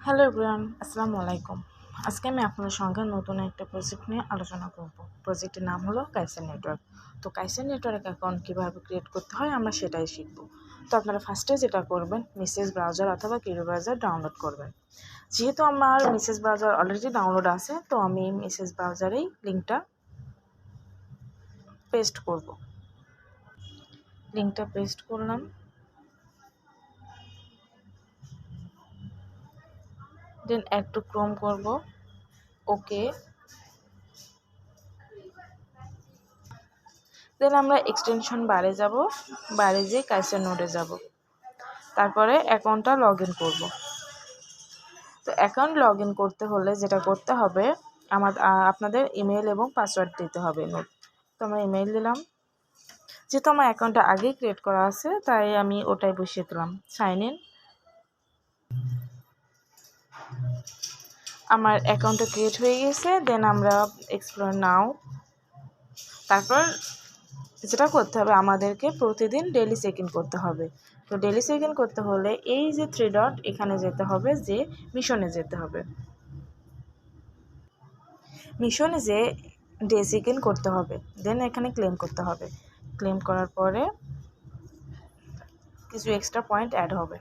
Hello everyone, আসসালামু আলাইকুম। আজকে আমি আপনাদের সঙ্গে নতুন একটা প্রজেক্ট নিয়ে আলোচনা করব। প্রজেক্টের নাম হলো কাইসেন নেটওয়ার্ক। তো কাইসেন নেটওয়ার্ক অ্যাকাউন্ট কীভাবে ক্রিয়েট করতে হয় আমরা সেটাই শিখব। তো আপনারা ফার্স্টে যেটা করবেন, মেসেজ ব্রাউজার অথবা কিরো ব্রাউজার ডাউনলোড করবেন। যেহেতু আমার মেসেজ ব্রাউজার অলরেডি ডাউনলোড আছে, তো আমি মেসেজ ব্রাউজারেই লিঙ্কটা পেস্ট করব। লিঙ্কটা পেস্ট করলাম। দেন অ্যাড টু ক্রোম করব। ওকে। দেন আমরা এক্সটেনশন বারে যাব, বারে যেয়ে কাইসেন নোডে যাব, তারপরে অ্যাকাউন্টটা লগ ইন করবো। তো অ্যাকাউন্ট লগ ইন করতে হলে যেটা করতে হবে, আপনাদের ইমেল এবং পাসওয়ার্ড দিতে হবে নোট। তো আমরা ইমেল দিলাম। যেহেতু আমার অ্যাকাউন্টটা আগেই ক্রিয়েট করা আছে, তাই আমি ওটাই বসিয়ে দিলাম। Sign in. আমার অ্যাকাউন্টটা ক্রিয়েট হয়ে গেছে। দেন আমরা এক্সপ্লোর নাও। তারপর যেটা করতে হবে, আমাদেরকে প্রতিদিন ডেইলি চেক ইন করতে হবে। তো ডেইলি চেক ইন করতে হলে এই যে 3 ডট এখানে যেতে হবে, যে মিশনে যেতে হবে। মিশনে যে ডে চেক ইন করতে হবে, দেন এখানে ক্লেম করতে হবে। ক্লেম করার পরে কিছু এক্সট্রা পয়েন্ট অ্যাড হবে।